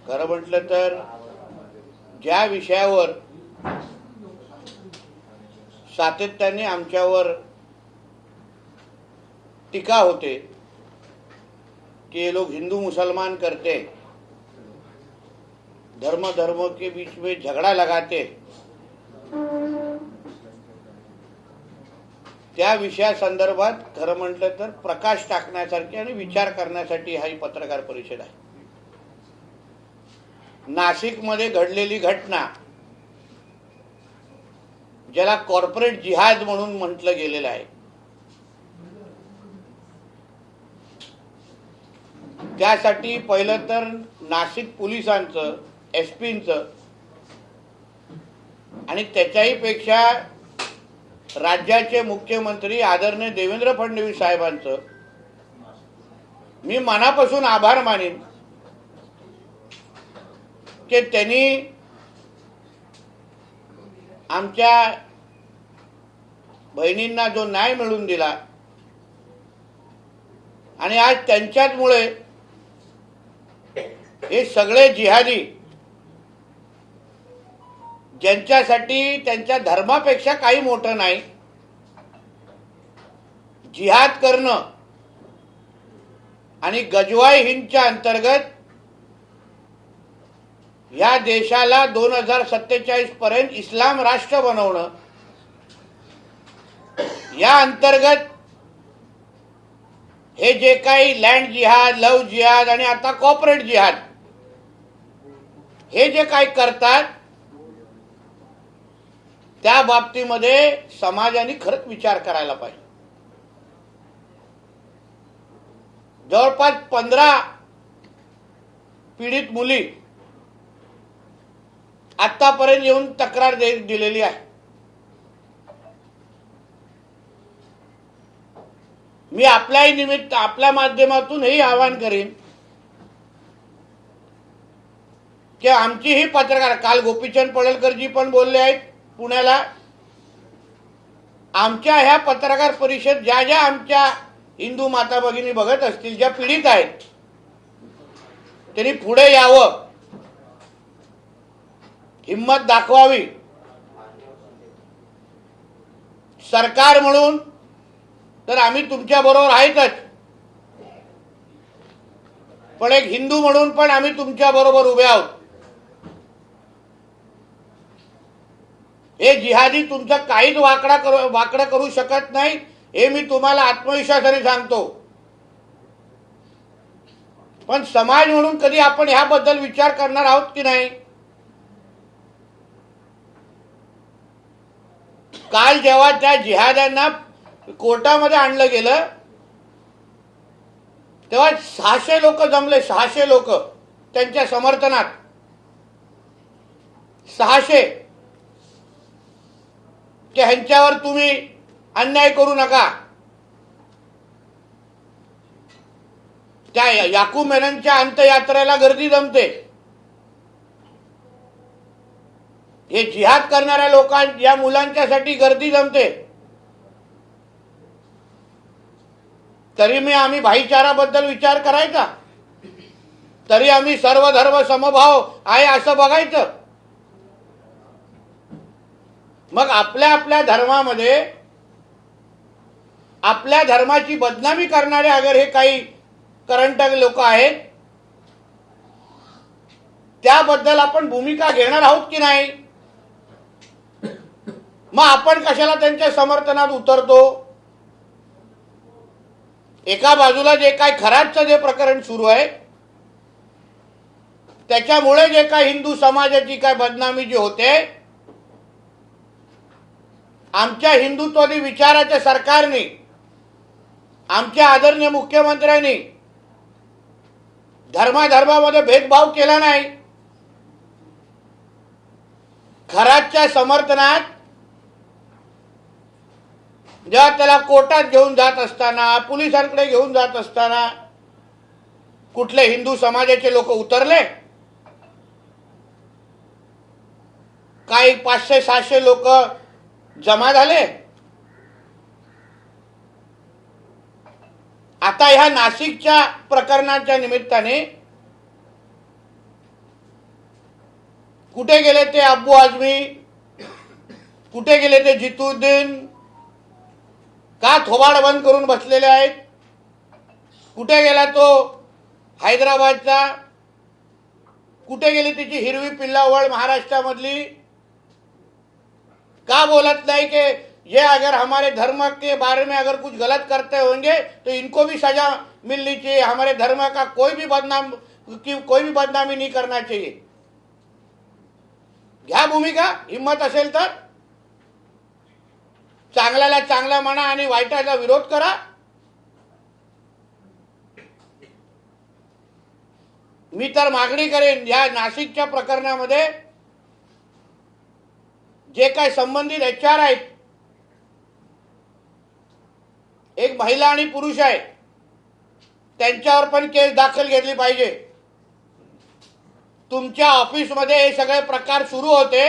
खरं म्हटलं तर ज्या विषयावर सातत्याने आमच्यावर टीका होते कि ये लोग हिंदू मुसलमान करते, धर्म धर्म के बीच में झगड़ा लगाते, त्या विषयासंदर्भात खरं म्हटलं तर प्रकाश टाकण्यासारखी आणि विचार करण्यासाठी ही पत्रकार परिषद आहे. नाशिकमध्ये घडलेली घटना ज्याला कॉर्पोरेट जिहाद म्हणून म्हटलं गेलेलं आहे, त्यासाठी पहिलं तर नाशिक पोलिसांचं, एसपींचं आणि त्याच्याही पेक्षा राज्याचे मुख्यमंत्री आदरणीय देवेंद्र फडणवीस साहेबांचं मी मनापासून आभार मानेन की त्यांनी आमच्या बहिणींना जो न्याय मिळवून दिला आणि आज त्यांच्याचमुळे हे सगळे जिहादी ज्यांच्यासाठी त्यांच्या धर्मापेक्षा काही मोठं नाही, जिहाद करणं आणि गजवाई हिंदच्या अंतर्गत या देशाला 2047 पर्यंत इस्लाम राष्ट्र बनवणं, या अंतर्गत हे जे काही लँड जिहाद, लव जिहाद आणि आता कॉर्पोरेट जिहाद हे जे काही करतात, त्या बाबतीमध्ये समाजाने खरंच विचार करायला पाहिजे. जवळपास 15 पीडित मुली आतापर्यंत येऊन तक्रार दिलेली आहे. मी आपल्याही निमित्त आपल्या माध्यमातून हेही आवाहन करीन की आमची ही पत्रकार, काल गोपीचंद पडळकरजी पण बोलले आहेत पुण्याला, आमच्या ह्या पत्रकार परिषद ज्या ज्या आमच्या हिंदू माता भगिनी बघत असतील, ज्या पीडित आहेत, त्यांनी पुढे यावं, हिम्मत दाखवावी. सरकार म्हणून तर आम्ही तुमच्या बरोबर आहेतच, पण एक हिंदू म्हणून पण आम्ही तुमच्या बरोबर उभे आहोत. हे जिहादी तुमचं काहीच वाकडं करू शकत नाही, हे मी तुम्हाला आत्मविश्वासाने सांगतो. पण समाज म्हणून कधी आपण ह्याबद्दल विचार करणार आहोत की नाही? काल जेव्हा त्या जिहाद्यांना कोर्टामध्ये आणलं गेलं तेव्हा 600 लोक जमले, 600 लोक त्यांच्या समर्थनात. 600 की ह्यांच्यावर तुम्ही अन्याय करू नका. त्या याकूब मेननच्या अंत्ययात्रेला गर्दी जमते. हे जिहाद करणाऱ्या या मुलांच्यासाठी गर्दी जमते. तरी आम्ही भाईचाराबद्दल विचार करायचा, तरी आम्ही सर्व धर्म समभाव आहे असं बघायचं. मग आपल्या आपल्या धर्मामध्ये आपल्या धर्माची बदनामी करणारे अगर हे काही करंट लोक आहेत, त्याबद्दल आपण भूमिका घेणार आहोत की नाही? मग आपण कशाला त्यांच्या समर्थनात उतरतो? एका बाजूला जे काही खराबचं जे प्रकरण सुरू आहे, त्याच्यामुळे जे काही हिंदू समाजाची काय बदनामी जी होते, आमच्या हिंदुत्ववादी विचाराच्या सरकारने, आमच्या आदरणीय मुख्यमंत्र्यांनी धर्माधर्मामध्ये भेदभाव केला नाही. खराच्या समर्थनात जेव्हा त्याला कोर्टात घेऊन जात असताना, पोलिसांकडे घेऊन जात असताना कुठले हिंदू समाजाचे लोक उतरले? काही 500-600 लोक जमा झाले. आता ह्या नाशिकच्या प्रकरणाच्या निमित्ताने कुठे गेले ते अब्बू आझमी? कुठे गेले ते जितुद्दीन? का थोबाड बंद करून बसलेले आहेत? कुठे गेला तो हैदराबादचा? कुठे गेली तिची हिरवी पिल्लावळ महाराष्ट्रामधली? का बोलत नहीं कि ये अगर हमारे धर्म के बारे में अगर कुछ गलत करते होंगे तो इनको भी सजा मिलनी चाहिए, हमारे धर्म का कोई भी बदनामी नहीं करना चाहिए? घ्या भूमिका, हिम्मत असेल तर चांगल्याला चांगला म्हणा आणि वाईटाला विरोध करा. मी तर मागणी करेन या नाशिकच्या प्रकरणामध्ये जे काय संबंधित HR आहेत, एक महिला आणि पुरुष आहे, त्यांच्यावर पण केस दाखल घेतली पाहिजे. तुमच्या ऑफिसमध्ये हे सगळे प्रकार सुरू होते,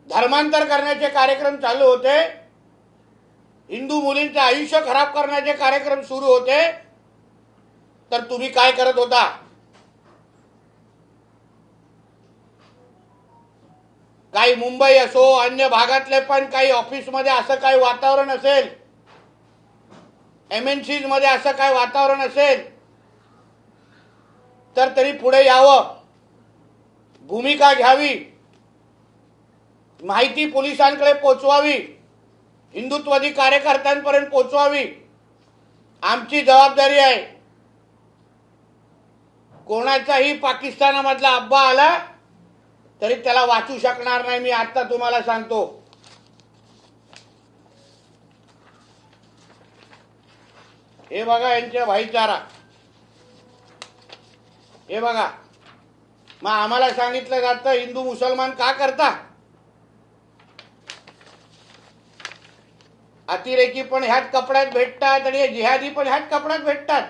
धर्मांतर करण्याचे कार्यक्रम चालू होते, हिंदू मुलींचे आयुष्य खराब करण्याचे कार्यक्रम सुरू होते, तर तुम्ही काय करत होता? काही मुंबई असो अन्य भागातले पण काही ऑफिसमध्ये असं काही वातावरण असेल, MNCs मध्ये असं काही वातावरण असेल तर तरी पुढे यावं, भूमिका घ्यावी, माहिती पोलिसांकडे पोहोचवावी, हिंदुत्ववादी कार्यकर्त्यांपर्यंत पोहोचवावी. आमची जबाबदारी आहे. कोणाचाही पाकिस्तानामधला अब्बा आला तरी त्याला वाचू शकणार नाही, मी आता तुम्हाला सांगतो. हे बघा यांचे भाईचारा, हे बघा. मग आम्हाला सांगितलं जातं हिंदू मुसलमान का करता? अतिरेकी पण ह्याच कपड्यात भेटतात आणि जिहादी पण ह्याच कपड्यात भेटतात.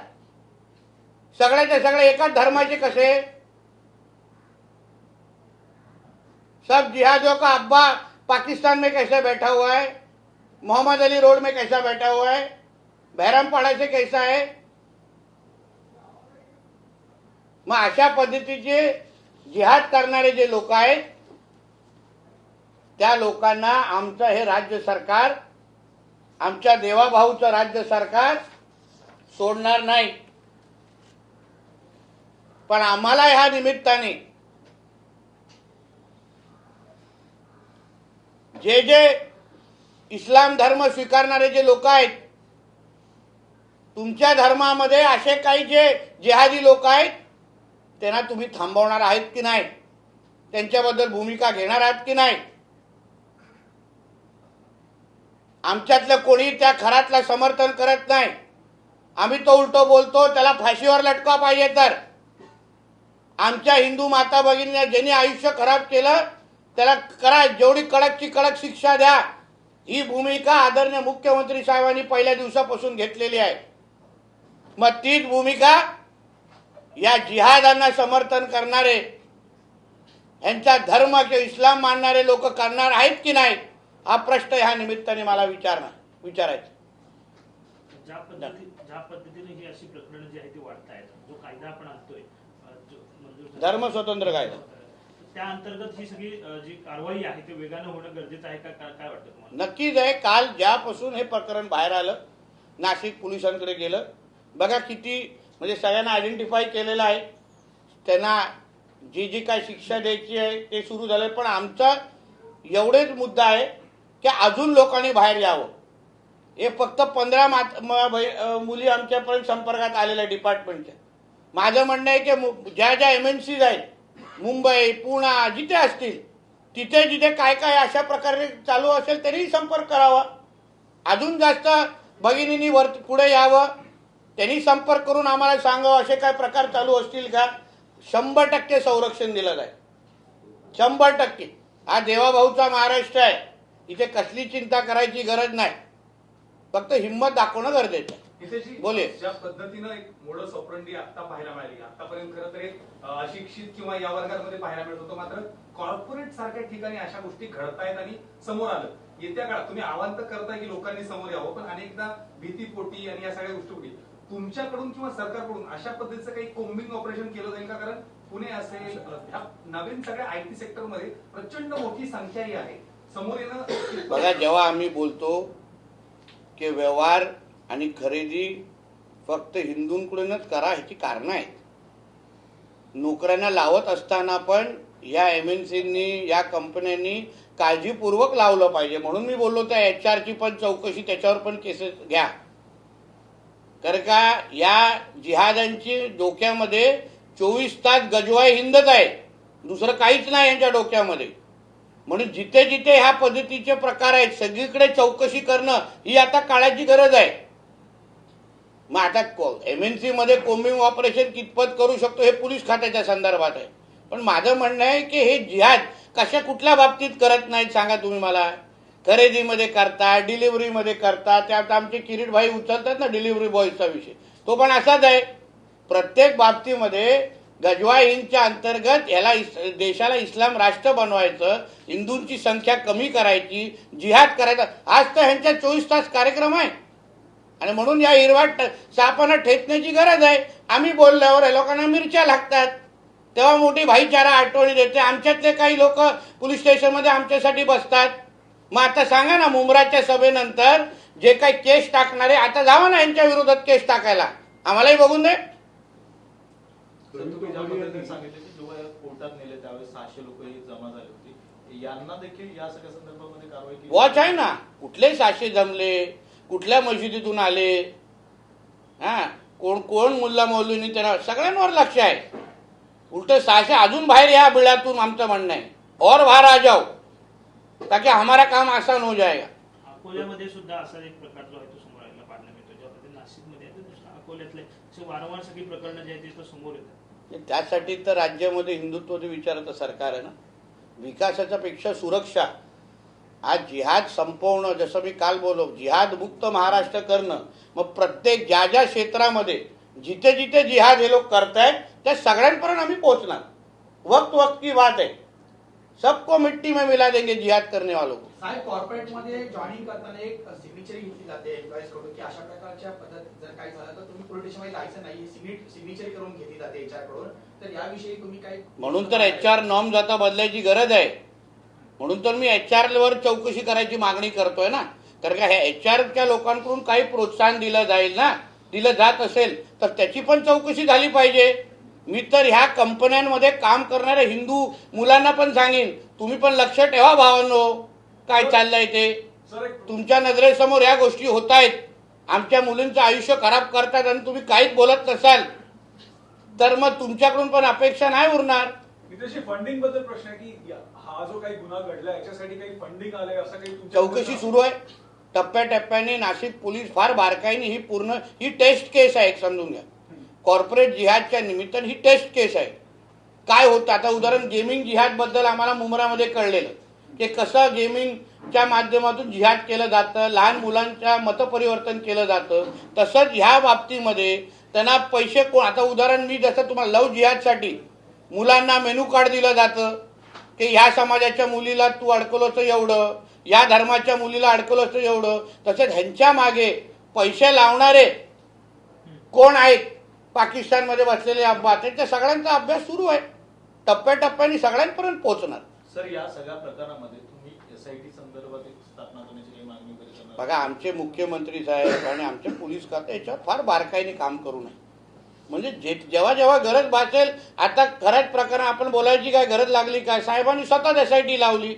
सगळ्याचे सगळे एकाच धर्माचे कसे? सब जिहादियों का अब्बा पाकिस्तान में कैसे बैठा हुआ है, मोहम्मद अली रोड में कैसा बैठा हुआ है, बहरमपाड़ा से कैसा है? मग अशा पद्धतीचे जिहाद करणारे जे लोक आहेत त्या लोकांना आमचं हे राज्य सरकार, आमच्या देवाभाऊचं राज्य सरकार सोडणार नाही. पण आम्हाला ह्या निमित्ताने जे जे इस्लाम धर्म स्वीकारणारे जे लोक आहेत, तुमच्या धर्मामध्ये असे काही जे जिहादी लोक आहेत त्यांना तुम्ही थांबवणार आहेत की नाही? त्यांच्याबद्दल भूमिका घेणार आहात की नाही? आमच्यातलं कोणी त्या खरातला समर्थन करत नाही. आम्ही तो उलटो बोलतो, त्याला फाशीवर लटका पाहिजे. तर आमच्या हिंदू माता भगिनींना ज्यांनी आयुष्य खराब केलं त्याला करा, जेवढी कडकची कडक शिक्षा द्या. ही भूमिका आदरणीय मुख्यमंत्री साहेबांनी पहिल्या दिवसापासून घेतलेली आहे. मग तीच भूमिका या जिहादांना समर्थन करणारे, यांचा धर्म किंवा इस्लाम मानणारे लोक करणार आहेत की नाही, हा प्रश्न ह्या निमित्ताने मला विचारायचा. ज्या पद्धतीने ही अशी प्रकरणं जी आहे ती वाढत आहेत, जो कायदा आपण आणतोय धर्म स्वतंत्र कायदा, त्या अंतर्गत ही सगळी जी कारवाई आहे ते वेगानं होणं गरजेचं आहे का? काय वाटतं तुम्हाला? नक्कीच आहे. काल ज्यापासून हे प्रकरण बाहेर आलं, नाशिक पोलिसांकडे गेलं, बघा किती म्हणजे सगळ्यांना आयडेंटिफाय केलेलं आहे, त्यांना जी जी काय शिक्षा द्यायची आहे ते सुरू झालं. पण आमचा एवढेच मुद्दा आहे की अजून लोकांनी बाहेर यावं. हे फक्त 15 मुली आमच्यापर्यंत संपर्कात आलेल्या डिपार्टमेंटच्या. माझं म्हणणं आहे की ज्या ज्या MNCs आहेत, मुंबई पुणे जिथे असतील तिथे जिथे काय काय अशा प्रकारे चालू असेल तरीही संपर्क करावा. अजून जास्त भगिनींनी पुढे यावं, त्यांनी संपर्क करून आम्हाला सांगावं असे काय प्रकार चालू असतील का. 100% संरक्षण दिलं जाईल, 100%. हा देवाभाऊचा महाराष्ट्र आहे, इथे कसली चिंता करायची गरज नाही, फक्त हिंमत दाखवणं गरजेचं आहे. बोले. ज्या पद्धतीनं एक मोडस ऑपरेंडी आता पाहायला मिळाली, आतापर्यंत खरं तर एक अशिक्षित किंवा या वर्गामध्ये पाहायला मिळत होतं, मात्र कॉर्पोरेट सारख्या ठिकाणी अशा गोष्टी घडतायत आणि समोर आलं. येत्या काळात तुम्ही आवाहन तर करताय की लोकांनी समोर यावं, पण अनेकदा भीतीपोटी आणि या सगळ्या गोष्टी तुमच्याकडून किंवा सरकारकडून अशा पद्धतीचं काही कोम्बिंग ऑपरेशन केलं जाईल का? कारण पुणे असेल, ह्या नवीन सगळ्या IT सेक्टरमध्ये प्रचंड मोठी संख्याही आहे. समोर येणं बघा, जेव्हा आम्ही बोलतो की व्यवहार आणि खरेदी फक्त हिंदूंकडूनच करा, ह्याची कारणं आहेत. नोकऱ्यांना लावत असताना पण या MNCनी, या कंपन्यांनी काळजीपूर्वक लावलं पाहिजे. म्हणून मी बोललो त्या HR ची पण चौकशी, त्याच्यावर पण केसेस घ्या. कारण का या जिहाद्यांची डोक्यामध्ये 24 तास गजवाय हिंदच आहे, दुसरं काहीच नाही यांच्या डोक्यामध्ये. म्हणून जिथे जिथे ह्या पद्धतीचे प्रकार आहेत सगळीकडे चौकशी करणं ही आता काळाची गरज आहे. मग आता MNC मध्ये कोम्बिंग ऑपरेशन कितपत करू शकतो हे पोलीस खात्याच्या संदर्भात आहे. पण माझं म्हणणं आहे की हे जिहाद कशा कुठल्या बाबतीत करत नाहीत सांगा तुम्ही मला. खरेदीमध्ये करता, डिलिव्हरीमध्ये करता. त्यात आमचे किरीट भाई उचलतात ना डिलिव्हरी बॉयचा विषय, तो पण असाच आहे. प्रत्येक बाबतीमध्ये गजवाय हिंदच्या अंतर्गत याला देशाला इस्लाम राष्ट्र बनवायचं, हिंदूंची संख्या कमी करायची, जिहाद करायचा. आज तर ह्यांच्या 24 तास कार्यक्रम आहे आणि म्हणून या हिरवाट सापांना ठेचण्याची गरज आहे. आम्ही बोलल्यावर या लोकांना मिरच्या लागतात, तेव्हा मोठी भाईचारा आठवणी देते. आमच्यातले काही लोक पोलीस स्टेशनमध्ये आमच्यासाठी बसतात. मग आता सांगा ना, मुंब्राच्या सभेनंतर जे काही केस टाकणारे आता जावा ना यांच्या विरोधात केस टाकायला, आम्हालाही बघून दे. तुम्ही ज्या पद्धतीने सांगितले की जेव्हा कोर्टात नेले त्यावेळेस 600 लोक जमा झाली होती, यांना देखील या सगळ्या संदर्भामध्ये कारवाई केली? वॉच आहे ना, कुठले 600 जमले, कुठल्या मशिदीतून आले, कोण कोण मुल्ला मौलवींनी, त्यांना सगळ्यांवर लक्ष आहे. उलट 600 अजून बाहेर या बिळातून, आमचं म्हणणं आहे और बाहर आ जाओ ताकि हमारा काम आसान हो जाएगा. अकोल्यामध्ये सुद्धा असा एक प्रकार जो आहे तो समोर आलेला पाहायला मिळतो. ज्या पद्धतीने नाशिकमध्ये आहे दुसरा अकोल्यातले असे वारंवार सगळी प्रकरणं जी आहेत ते समोर येतात. त्यासाठी तर राज्यामध्ये हिंदुत्वाचं विचाराचं सरकार आहे ना. विकासाच्या पेक्षा सुरक्षा. आज जिहाद संपवणं, जसं मी काल बोललो, जिहाद मुक्त महाराष्ट्र करणं. मग प्रत्येक ज्या ज्या क्षेत्रामध्ये जिथे जिथे जिहाद हे लोक करतायत त्या सगळ्यांपर्यंत आम्ही पोहोचणार. वक्त वक्त की बात है, सबको मिट्टी में मिला देंगे जिहाद करने वालों को. साहेब, कॉर्पोरेटमध्ये जॉईनिंग करताना एक सिग्नेचर घेतली जाते एम्प्लॉईज कडून की अशा प्रकारच्या पद्धत जर काही झालं तर तुम्ही पोलीस स्टेशनमध्ये लायसन नाही, सिग्नेचर करून घेतली जाते HR कडून. तर याविषयी तुम्ही काय? म्हणून तर HR नॉर्म्स आता बदलायची गरज आहे. म्हणून तर मी HR वर चौकशी करायची मागणी करतोय ना. कारण का ह्या HRच्या लोकांकडून काही प्रोत्साहन दिलं जाईल ना, दिलं जात असेल तर त्याची पण चौकशी झाली पाहिजे. मी तर ह्या कंपन्यांमध्ये काम करणाऱ्या हिंदू मुलांना पण सांगेन, तुम्ही पण लक्ष ठेवा भावांनो, काय चाललंय ते. तुमच्या नजरेसमोर या गोष्टी होत आहेत, आमच्या मुलींचं आयुष्य खराब करतात आणि तुम्ही काहीच बोलत नसाल तर मग तुमच्याकडून पण अपेक्षा नाही उरणार. मित्रशी फंडिंग बद्दल प्रश्न आहे की हा जो काही गुन्हा घडला याच्यासाठी काही फंडिंग आलंय असं काही चौकशी सुरू आहे टप्प्याटप्प्याने. नाशिक पोलीस फार बारकाईने ही टेस्ट केस आहे, एक समजून घ्या. कॉर्पोरेट जिहादच्या निमित्ताने ही टेस्ट केस आहे. काय होतं आता उदाहरण गेमिंग जिहाद बद्दल आम्हाला मुंब्रामध्ये कळलेलं की कसं गेमिंगच्या माध्यमातून जिहाद केलं जातं, लहान मुलांच्या मतपरिवर्तन केलं जातं. तसंच ह्या बाबतीमध्ये त्यांना पैसे कोण, आता उदाहरण मी जसं तुम्हाला लव जिहादसाठी मुलांना मेनू कार्ड दिलं जातं की ह्या समाजाच्या मुलीला तू अडकवलंस एवढं, या धर्माच्या मुलीला अडकवलंस एवढं. तसेच ह्यांच्या मागे पैसे लावणारे कोण आहेत, पाकिस्तानमध्ये बसलेले अब्बा, त्यांच्या सगळ्यांचा अभ्यास सुरू आहे. टप्प्याटप्प्याने सगळ्यांपर्यंत पोहोचणार. सर, या सगळ्या प्रकारामध्ये तुम्ही SIT संदर्भात एक स्थापना करण्याची काही मागणी वगैरे करणार? बघा, आमचे मुख्यमंत्री साहेब आणि आमचे पोलीस खाते याच्यावर फार बारकाईने काम करू नये. म्हणजे जेव्हा जेव्हा गरज भासेल, आता खऱ्याच प्रकरण आपण बोलायची काय गरज लागली काय, साहेबांनी स्वतःच SIT लावली.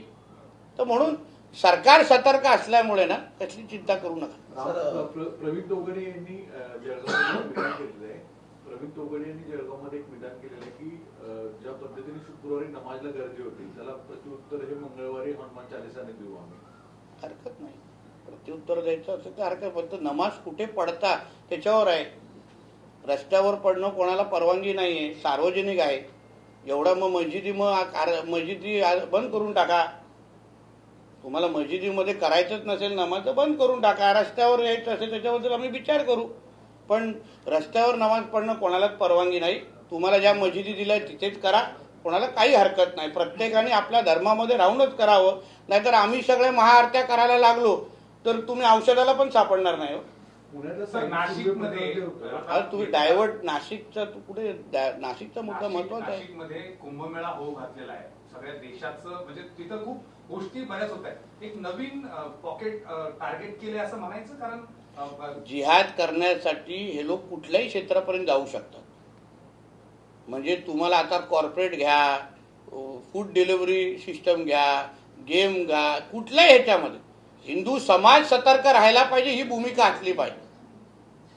तर म्हणून सरकार सतर्क असल्यामुळे ना त्याची चिंता करू नका. प्रवीण तोगडे यांनी जळगावमध्ये विधान केलेलं आहे. प्रवीण तोगडे यांनी जळगावमध्ये एक विधान केलेलं आहे की ज्या पद्धतीने शुक्रवारी नमाजला गर्दी होती त्याला प्रत्युत्तर हे मंगळवारी हनुमान चालिसाने देऊ आम्ही. हरकत नाही, प्रत्युत्तर द्यायचं असेल तर हरकत. फक्त नमाज कुठे पडता त्याच्यावर आहे. रस्त्यावर पडणं कोणाला परवानगी नाही आहे, सार्वजनिक आहे. एवढा मग मस्जिदी बंद करून टाका. तुम्हाला मस्जिदीमध्ये करायचंच नसेल नमाज तर बंद करून टाका. रस्त्यावर यायचं असेल त्याच्याबद्दल आम्ही विचार करू. पण रस्त्यावर नमाज पडणं कोणालाच परवानगी नाही. तुम्हाला ज्या मस्जिदी दिल्या तिथेच करा, कोणाला काही हरकत नाही. प्रत्येकाने आपल्या धर्मामध्ये राहूनच करावं. नाहीतर आम्ही सगळे महाआरत्या करायला लागलो तर तुम्ही औषधाला पण सापडणार नाही. पुण्यातल्या सर, नाशिकमध्ये अरे तुम्ही डायव्हर्ट नाशिकचा तू कुठे नाशिकचा मुद्दा महत्वाचा आहे. नाशिकमध्ये कुंभमेळा होऊ घातलेला आहे. सगळ्या देशाचं म्हणजे तिथं खूप गोष्टी बऱ्याच होत आहेत. एक नवीन पॉकेट टार्गेट केले असं म्हणायचं, कारण जिहाद करण्यासाठी हे लोक कुठल्याही क्षेत्रापर्यंत जाऊ शकतात. म्हणजे तुम्हाला आता कॉर्पोरेट घ्या, फूड डिलिव्हरी सिस्टम घ्या, गेम घ्या, कुठल्याही ह्याच्यामध्ये हिंदू समाज सतर्क राहायला पाहिजे, ही भूमिका असली पाहिजे.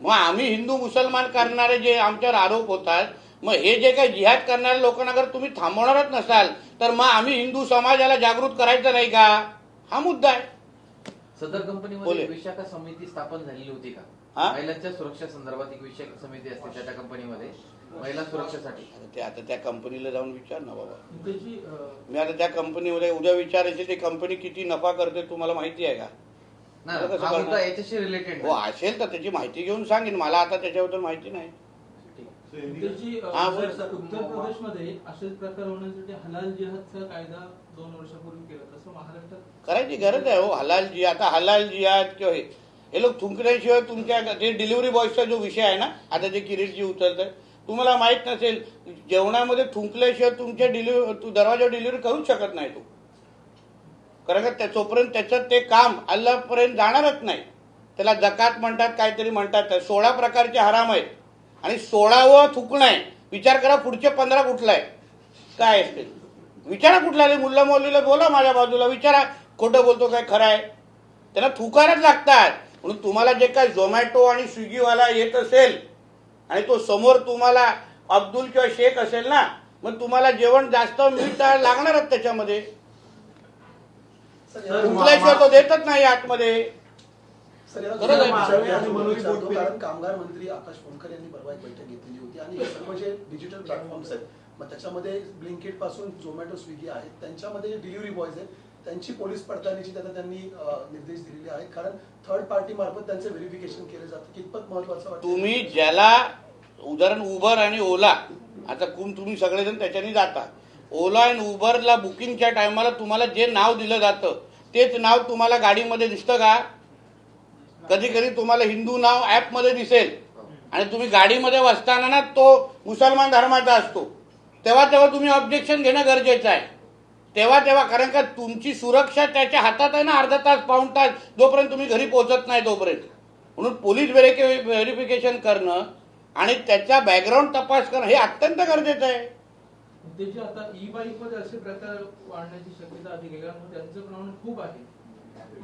मग आम्ही हिंदू मुसलमान करणारे जे आमच्यावर आरोप होतात, मग हे जे काही जिहाद करणाऱ्या लोकांना जर तुम्ही थांबवणारच नसाल तर मग आम्ही हिंदू समाजाला जागृत करायचं नाही का? हा मुद्दा आहे. सदर कंपनीमध्ये बोले. एक विशाखा समिती स्थापन झालेली होती हा? का? महिलांच्या सुरक्षा संदर्भात एक विशाखा समिती असते त्या कंपनीमध्ये महिला सुरक्षेसाठी. आता त्या कंपनीला जाऊन विचार ना बाबा. त्याची मी आता त्या कंपनीमध्ये उद्या विचारायचे, ते कंपनी किती नफा करते तुम्हाला माहिती आहे का? नाही, कसं हा करणार? मुद्दा याच्याशी रिलेटेड हो असेल तर त्याची माहिती घेऊन सांगेन. मला आता त्याच्याबद्दल माहिती नाही. हा, बोल. उत्तर प्रदेशमध्ये असेच प्रकार होण्यासाठी हलाल जिहादचा कायदा 2 वर्षापूर्वी केला, तसं महाराष्ट्रात करायची गरज आहे. हो हलाल जिहाद, आता हलाल जिहाद किंवा हे लोक थुंकण्याशिवाय तुमच्या ते डिलिव्हरी बॉयचा जो विषय आहे ना, आता जे किरीटजी उचलत आहे, तुम्हाला माहित नसेल जेवणामध्ये थुंकल्याशिवाय तुमच्या दरवाजा डिलिव्हरी करूच शकत नाही तू. कारण का तोपर्यंत त्याचं ते काम अल्लापर्यंत जाणारच नाही. त्याला जकात म्हणतात, काहीतरी म्हणतात. 16 प्रकारचे हराम आहेत आणि 16वं थुकणं आहे. विचार करा पुढचे 15 कुठला आहे, काय असते विचारा. कुठला रे मुल्ला मौलीला बोला माझ्या बाजूला, विचारा खोटं बोलतो काय खरं आहे. त्यांना थुकायलाच लागतात. म्हणून तुम्हाला जे काय झोमॅटो आणि स्विगीवाला येत असेल आणि तो समोर तुम्हाला अब्दुल किंवा शेख असेल ना, मग तुम्हाला जेवण जास्त मिळतं लागणारच त्याच्यामध्ये. थुकल्याशिवाय तो देतच नाही आतमध्ये. कारण कामगार मंत्री आकाश फोंडकर यांनी परवा एक बैठक घेतलेली होती आणि हे सर्व जे डिजिटल प्लॅटफॉर्म्स आहेत, मग त्याच्यामध्ये ब्लिंकिट पासून झोमॅटो स्विगी आहेत, त्यांच्यामध्ये डिलिव्हरी बॉयज आहेत, त्यांची पोलीस पडताळणीची त्यांनी निर्देश दिलेले आहेत. कारण थर्ड पार्टी मार्फत त्यांचं व्हेरिफिकेशन केलं जातं. कितपत महत्वाचं वाटतं तुम्ही ज्याला उदाहरण उबर आणि ओला, आता तुम्ही सगळेजण त्याच्याने जाता. ओला आणि उबरला बुकिंगच्या टायमाला तुम्हाला जे नाव दिलं जातं तेच नाव तुम्हाला गाडीमध्ये दिसतं का? कधी कधी तुम्हाला हिंदू नाव ऍपमध्ये दिसेल आणि तुम्ही गाडीमध्ये बसताना ना तो मुसलमान धर्माचा असतो. तेव्हा तुम्ही ऑब्जेक्शन घेणं गरजेचं आहे. तेव्हा कारण का तुमची सुरक्षा त्याच्या हातात आहे ना, अर्धा तास पाऊण तास, जोपर्यंत तुम्ही घरी पोहोचत नाही तोपर्यंत. म्हणून पोलीस व्हेरिफिकेशन करणं आणि त्याचा बॅकग्राऊंड तपास करणं हे अत्यंत गरजेचं आहे. त्याची आता ई बाईक मध्ये असे प्रकार वाढण्याची शक्यता अधिक आहे, कारण त्यांचं प्रमाण खूप आहे.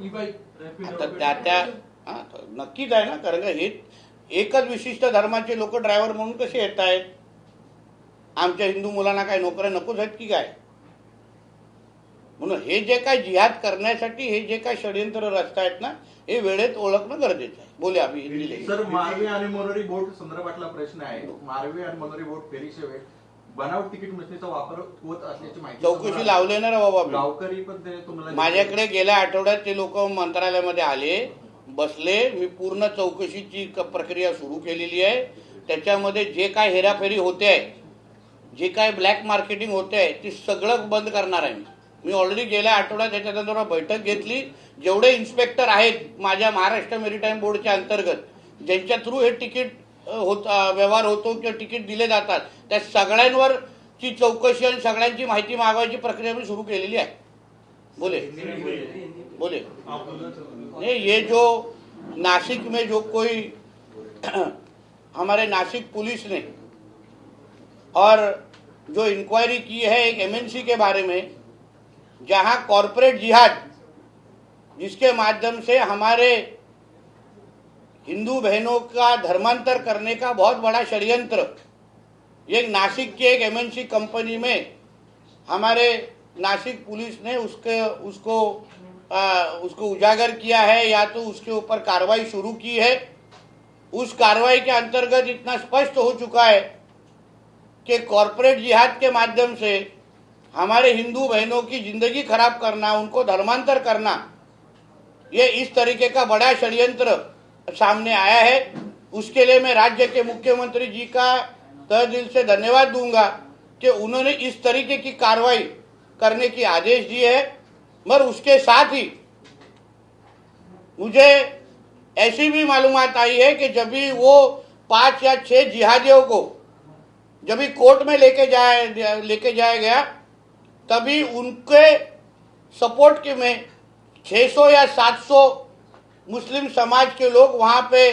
ई बाईक आता नक्कीच आहे ना, कारण का हे एकच विशिष्ट धर्माचे लोक ड्रायव्हर म्हणून कसे येत आहेत? आमच्या हिंदू मुलांना काय नोकऱ्या नकोच आहेत की काय? म्हणून हे जे काय जिहाद करण्यासाठी हे जे काय षडयंत्र रचतायत ना, हे वेळेत ओळखणं गरजेचं आहे. बोले आम्ही हिंदी. सर, मारवी आणि मनोरी बोट संदर्भातला प्रश्न आहे. मारवी आणि मनोरी बोट फेरीच्या वेळेस बनावट तिकीट मशीनचा वापर होत असल्याची माहिती चौकशी लावले ना रे बाबा. गावकरी पण ते तुम्हाला माझ्याकडे गेल्या आठवड्यात ते लोक मंत्रालयामध्ये आले, बसले. मी पूर्ण चौकशीची प्रक्रिया सुरू केलेली आहे. त्याच्यामध्ये जे काय हेराफेरी होते आहे, जे काय ब्लॅक मार्केटिंग होते आहे, ते सगळं बंद करणार आहे. मी ऑलरेडी गेल्या आठवड्यात त्याच्यानंतर बैठक घेतली. जेवढे इन्स्पेक्टर आहेत माझ्या महाराष्ट्र मेरीटाईम बोर्डच्या अंतर्गत, ज्यांच्या थ्रू हे तिकीट व्यवहार होतो किंवा तिकीट दिले जातात, त्या सगळ्यांवरची चौकशी आणि सगळ्यांची माहिती मागवायची प्रक्रिया मी सुरू केलेली आहे. बोले नहीं, ये जो नासिक में जो कोई हमारे नासिक पुलिस ने और जो इंक्वायरी की है एक एमएनसी के बारे में, जहां कॉरपोरेट जिहाद जिसके माध्यम से हमारे हिंदू बहनों का धर्मांतर करने का बहुत बड़ा षड्यंत्र, ये नासिक की एक एमएनसी कंपनी में हमारे नासिक पुलिस ने उसको उजागर किया है या तो उसके ऊपर कार्रवाई शुरू की है. उस कार्रवाई के अंतर्गत इतना स्पष्ट हो चुका है कि कॉरपोरेट जिहाद के माध्यम से हमारे हिंदू बहनों की जिंदगी खराब करना, उनको धर्मांतर करना, ये इस तरीके का बड़ा षड्यंत्र सामने आया है. उसके लिए मैं राज्य के मुख्यमंत्री जी का तहे दिल से धन्यवाद दूंगा कि उन्होंने इस तरीके की कार्रवाई करने की आदेश दिए है. मगर उसके साथ ही मुझे ऐसी भी मालूमात आई है कि जब भी वो 5 या 6 जिहादियों को जब भी कोर्ट में लेके जाया गया, तभी उनके सपोर्ट के में 600 या 700 मुस्लिम समाज के लोग वहां पे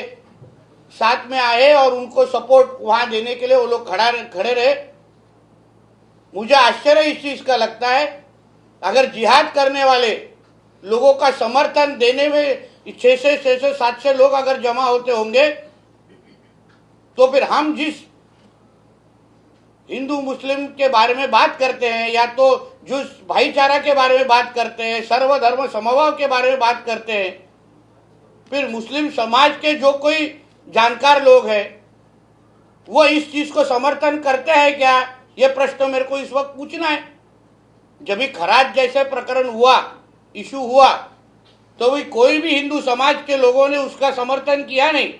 साथ में आए और उनको सपोर्ट वहां देने के लिए वो लोग खड़े रहे। मुझे आश्चर्य इस चीज का लगता है, अगर जिहाद करने वाले लोगों का समर्थन देने में 600 700 लोग अगर जमा होते होंगे, तो फिर हम जिस हिंदू मुस्लिम के बारे में बात करते हैं, या तो जो भाईचारा के बारे में बात करते हैं, सर्वधर्म समभाव के बारे में बात करते हैं, फिर मुस्लिम समाज के जो कोई जानकार लोग हैं वो इस चीज को समर्थन करते हैं क्या, ये प्रश्न मेरे को इस वक्त पूछना है। जब भी खराज जैसे प्रकरण हुआ, इशू हुआ, तो भी कोई भी हिंदू समाज के लोगों ने उसका समर्थन किया नहीं,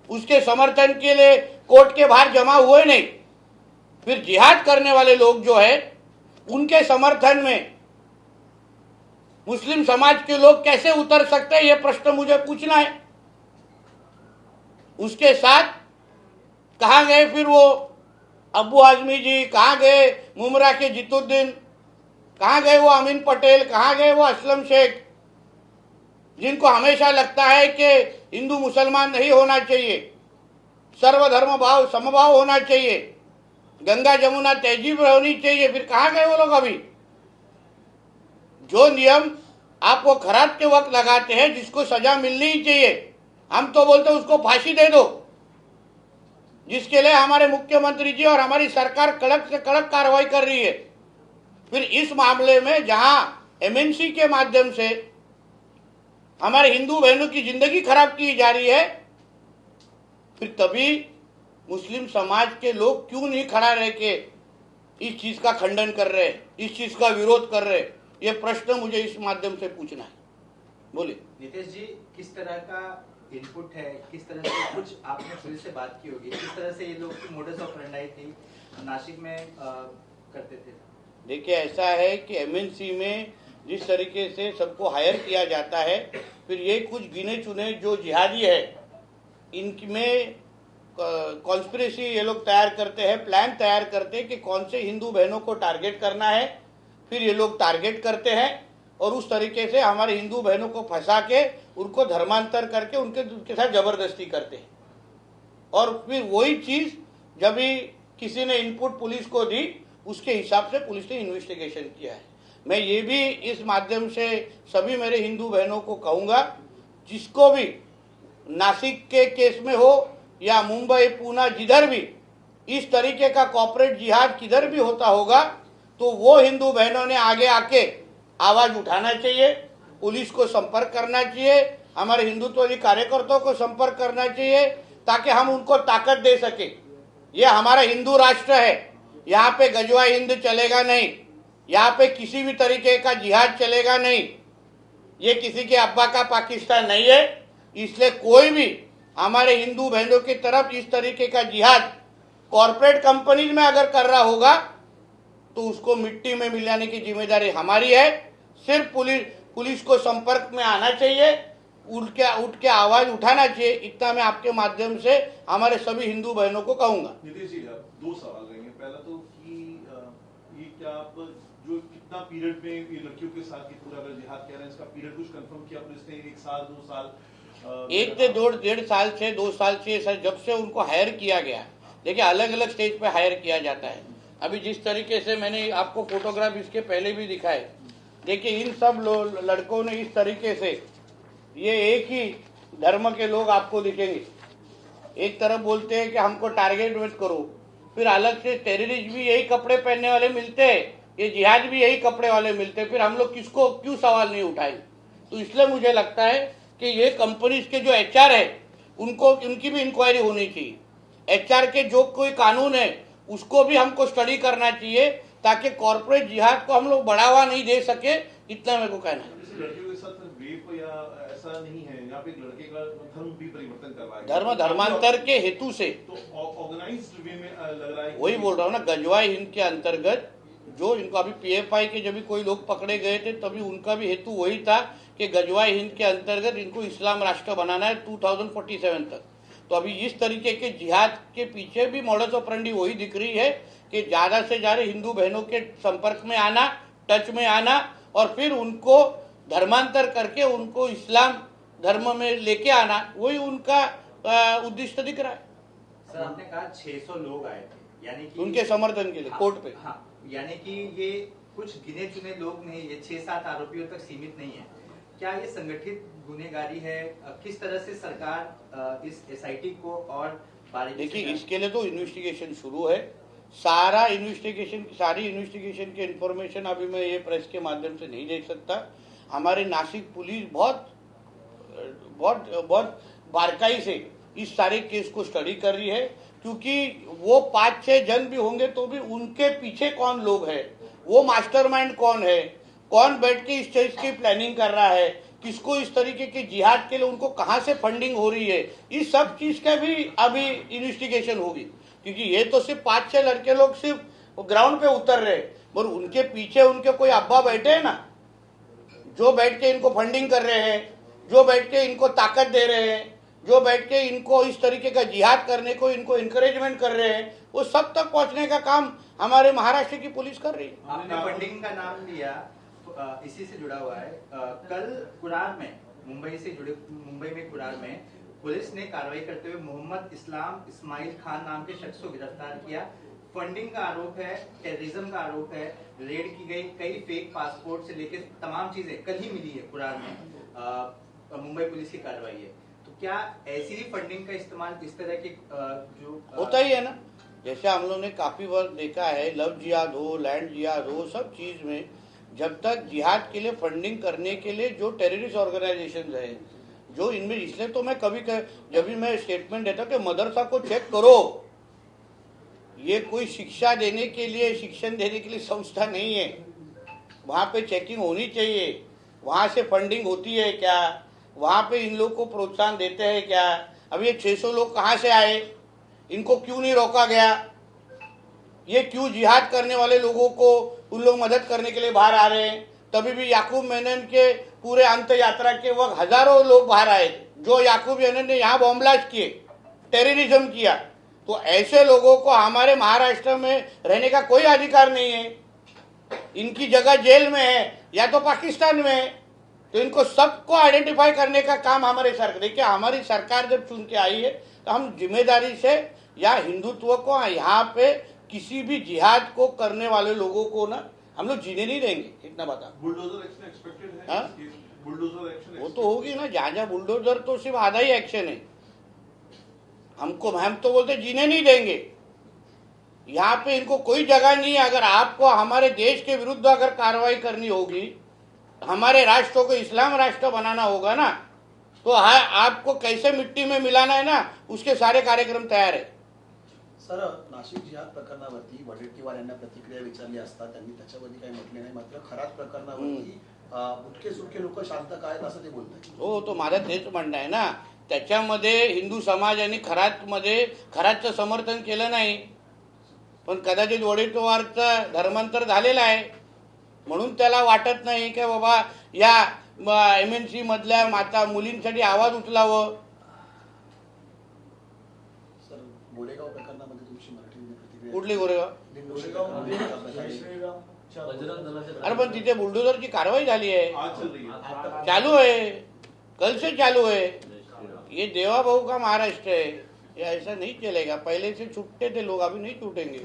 उसके समर्थन के लिए कोर्ट के बाहर जमा हुए नहीं। फिर जिहाद करने वाले लोग जो है उनके समर्थन में मुस्लिम समाज के लोग कैसे उतर सकते हैं, यह प्रश्न मुझे पूछना है। उसके साथ कहां गए फिर वो अबू आजमी जी, कहां गए मुमरा के जितुद्दीन, कहां गए वो अमीन पटेल, कहां गए वो असलम शेख, जिनको हमेशा लगता है कि हिंदू मुसलमान नहीं होना चाहिए, सर्वधर्म भाव समभाव होना चाहिए, गंगा जमुना तहजीब होनी चाहिए। फिर कहां गए वो लोग? अभी जो नियम आप वो खराज के वक्त लगाते हैं, जिसको सजा मिलनी ही चाहिए, हम तो बोलते उसको फांसी दे दो, जिसके लिए हमारे मुख्यमंत्री जी और हमारी सरकार कड़क से कड़क कार्रवाई कर रही है। फिर इस मामले में जहां एमएनसी के माध्यम से हमारे हिंदू बहनों की जिंदगी खराब की जा रही है, फिर तभी मुस्लिम समाज के लोग क्यों नहीं खड़ा रह के इस चीज का खंडन कर रहे हैं, इस चीज का विरोध कर रहे हैं? ये प्रश्न मुझे इस माध्यम से पूछना है। बोलिए नीतीश जी, किस तरह का इनपुट है, किस तरह से कुछ आपने पुलिस से बात की होगी, किस तरह से ये लोग की मोडस ऑपरेंडाई थी, नासिक में करते थे? देखिए, ऐसा है कि एमएनसी में जिस तरीके से सबको हायर किया जाता है, फिर ये कुछ गिने चुने जो जिहादी है, इनमें कॉन्स्पिरेसी ये लोग तैयार करते हैं, प्लान तैयार करते हैं कि कौन से हिंदू बहनों को टारगेट करना है। फिर ये लोग टारगेट करते हैं और उस तरीके से हमारे हिंदू बहनों को फंसा के उनको धर्मांतर करके उनके साथ जबरदस्ती करते हैं। और फिर वही चीज जब भी किसी ने इनपुट पुलिस को दी, उसके हिसाब से पुलिस ने इन्वेस्टिगेशन किया है। मैं ये भी इस माध्यम से सभी मेरे हिंदू बहनों को कहूंगा, जिसको भी नासिक के केस में हो या मुंबई पूना जिधर भी इस तरीके का कॉर्पोरेट जिहाद किधर भी होता होगा, तो वो हिंदू बहनों ने आगे आके आवाज उठाना चाहिए, पुलिस को संपर्क करना चाहिए, हमारे हिंदुत्ववादी कार्यकर्ताओं को संपर्क करना चाहिए, ताकि हम उनको ताकत दे सके। ये हमारा हिंदू राष्ट्र है, यहाँ पे गजवा हिंद चलेगा नहीं, यहाँ पे किसी भी तरीके का जिहाद चलेगा नहीं, ये किसी के अब्बा का पाकिस्तान नहीं है। इसलिए कोई भी हमारे हिंदू बहनों की तरफ इस तरीके का जिहाद कॉर्पोरेट कंपनीज में अगर कर रहा होगा, तो उसको मिट्टी में मिलाने की जिम्मेदारी हमारी है। सिर्फ पुलिस को संपर्क में आना चाहिए, उठ के आवाज उठाना चाहिए। इतना मैं आपके माध्यम से हमारे सभी हिंदू बहनों को कहूंगा। नीतीश जी, दो सवाल रहेंगे। पहला तो कि ये क्या आप जो कितना पीरियड में ये लड़कियों के साथ ये पूरा अगर जिहाद कह रहे हैं, इसका पीरियड कुछ कंफर्म किया पुलिस ने? 1 साल 2 साल? 1 से 1.5 साल से 2 साल से जब से उनको हायर किया गया। देखिए, अलग अलग स्टेज पे हायर किया जाता है। अभी जिस तरीके से मैंने आपको फोटोग्राफ इसके पहले भी दिखाए, देखिए इन सब लड़कों ने इस तरीके से, ये एक ही धर्म के लोग आपको दिखेंगे, एक तरफ बोलते हैं कि हमको टारगेट मत करो, फिर अलग से टेररिस्ट भी यही कपड़े पहनने वाले मिलते हैं, ये जिहाद भी यही कपड़े वाले मिलते हैं। फिर हम लोग किसको क्यों सवाल नहीं उठाए? तो इसलिए मुझे लगता है कि ये कंपनीज के जो एचआर है, उनकी भी इंक्वायरी होनी चाहिए। एचआर के जो कोई कानून है उसको भी हमको स्टडी करना चाहिए, ताकि कॉर्पोरेट जिहाद को हम लोग बढ़ावा नहीं दे सके। इतना मेरे को कहना है। लड़कियों के साथ रेप या ऐसा नहीं है, यहाँ पे लड़के का धर्म भी परिवर्तन कर रहा है, धर्मांतर के हेतु से, तो ऑर्गेनाइज्ड वे में लग रहा है। वही बोल रहा हूँ ना, गजवा हिंद के अंतर्गत जो इनको अभी पीएफआई के जब भी कोई लोग पकड़े गए थे तभी उनका भी हेतु वही था कि गजवाए हिंद के अंतर्गत इनको इस्लाम राष्ट्र बनाना है 2047 तक। तो अभी इस तरीके के जिहाद के पीछे भी मॉडस ऑपरेंडी वही दिख रही है कि ज़्यादा से ज़्यादा हिंदू बहनों के संपर्क में आना, टच में आना और फिर उनको धर्मांतर करके उनको इस्लाम धर्म में लेके आना, वही उनका उद्देश्य दिख रहा है। सर आपने कहा 600 लोग आए थे, यानी कि उनके समर्थन के लिए कोर्ट पे। हाँ, यानी कि ये कुछ गिने चुने लोग नहीं, ये 6-7 आरोपियों तक सीमित नहीं है। क्या ये संगठित गुनहगारी है? किस तरह से सरकार इस एसआईटी को और बारीकी देखिए, इसके लिए तो इन्वेस्टिगेशन शुरू है। सारी इन्वेस्टिगेशन के इंफॉर्मेशन अभी मैं ये प्रेस के माध्यम से नहीं दे सकता। हमारे नासिक पुलिस बहुत बारकाई से इस सारे केस को स्टडी कर रही है, क्योंकि वो 5-6 जन भी होंगे तो भी उनके पीछे कौन लोग हैं, वो मास्टरमाइंड कौन है, कौन बैठ के इस चीज की प्लानिंग कर रहा है, किसको इस तरीके के जिहाद के लिए उनको कहां से फंडिंग हो रही है, इस सब चीज का भी अभी इन्वेस्टिगेशन होगी। क्योंकि ये तो सिर्फ 5-6 लड़के लोग सिर्फ ग्राउंड पे उतर रहे, पर उनके पीछे उनके कोई अब्बा बैठे हैं ना, जो बैठ के इनको फंडिंग कर रहे हैं, जो बैठ के इनको ताकत दे रहे हैं, जो बैठ के इनको इस तरीके का जिहाद करने को इनको इंकरेजमेंट कर रहे हैं, वो सब तक पहुंचने का काम हमारे महाराष्ट्र की पुलिस कर रही है। आपने फंडिंग का नाम लिया, इसी से जुड़ा हुआ है। कल कुरार में मुंबई में कुरार में पुलिस ने कार्रवाई करते हुए मोहम्मद इस्माइल खान नाम के शख्स को गिरफ्तार किया। फंडिंग का आरोप है, टेररिज्म का आरोप है, रेड की गई कई फेक पासपोर्ट से लेकर तमाम चीजें कल ही मिली है कुरार में। मुंबई पुलिस की कार्रवाई है, तो क्या ऐसी ही फंडिंग का इस्तेमाल इस तरह के जो होता ही है ना, जैसे हम लोग ने काफी बार देखा है, लव जिहाद हो, लैंड जिहाद हो, सब चीज में जब तक जिहाद के लिए फंडिंग करने के लिए जो टेररिस्ट ऑर्गेनाइजेशन है, जो इनमें, इसलिए तो मैं जब भी मैं स्टेटमेंट देता कि मदरसा को चेक करो, ये कोई शिक्षा देने के लिए, शिक्षण देने के लिए संस्था नहीं है। वहां पे चेकिंग होनी चाहिए, वहां से फंडिंग होती है क्या, वहां पे इन लोग को प्रोत्साहन देते हैं क्या। अब ये 600 लोग कहाँ से आए, इनको क्यों नहीं रोका गया, ये क्यों जिहाद करने वाले लोगों को उन लोग मदद करने के लिए बाहर आ रहे हैं। तभी भी याकूब मेनन के पूरे अंत यात्रा के वक्त हजारों लोग बाहर आए, जो याकूब मेनन ने यहाँ बॉम्ब ब्लास्ट किए, टेररिज्म किया। तो ऐसे लोगों को हमारे महाराष्ट्र में रहने का कोई अधिकार नहीं है, इनकी जगह जेल में है या तो पाकिस्तान में है। तो इनको सबको आइडेंटिफाई करने का काम हमारे सरकार, देखिए हमारी सरकार जब चुन के आई है तो हम जिम्मेदारी से या हिंदुत्व को यहाँ पे किसी भी जिहाद को करने वाले लोगों को ना हम लोग जीने नहीं देंगे, इतना बता। बुलडोजर एक्शन एक्सपेक्टेड है, बुलडोजर एक्शन वो तो होगी ना, जहाँ बुलडोजर तो सिर्फ आधा ही एक्शन है। हम तो बोलते जीने नहीं देंगे, यहाँ पे इनको कोई जगह नहीं है। अगर आपको हमारे देश के विरुद्ध अगर कार्रवाई करनी होगी, हमारे राष्ट्र को इस्लाम राष्ट्र बनाना होगा ना, तो आपको कैसे मिट्टी में मिलाना है ना, उसके सारे कार्यक्रम तयार है। सर, नाशिक जिहाद प्रकरणावरती वडेट्टीवार यांना प्रतिक्रिया विचारली असता त्यांनी त्याच्यावरती काही म्हटले नाही, मात्र खरात प्रकरणावरती बुटके सुटके लोक शांत काय असं ते बोलतात। हो, तो माझा तेच म्हणणं आहे ना, त्याच्यामध्ये हिंदू समाजाने खरातचं समर्थन केलं नाही, पण कदाचित वडेट्टीवारचं धर्मांतर झालेलं आहे, म्हणून त्याला वाटत नाही की बाबा या MNC मधल्या माता मुलींसाठी आवाज उचलावं। सर, गोरेगाव प्रकरणामध्ये तुमची मराठीमध्ये प्रतिक्रिया कुठली गोरेगाव? अरे पण तिथे बुलडोजरची कारवाई झाली आहे, चालू है, कल से चालू है। ये देवा भाऊ का महाराष्ट्र है, ये ऐसा नहीं चलेगा। पहले से छूटते थे लोग, अभी नहीं छूटेंगे।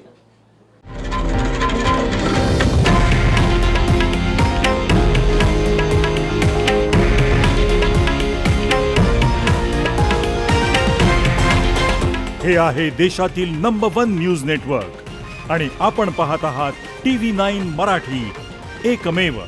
हे आहे देशातील नंबर 1 न्यूज नेटवर्क आणि आपण पाहत आहात TV9 मराठी, एकमेव।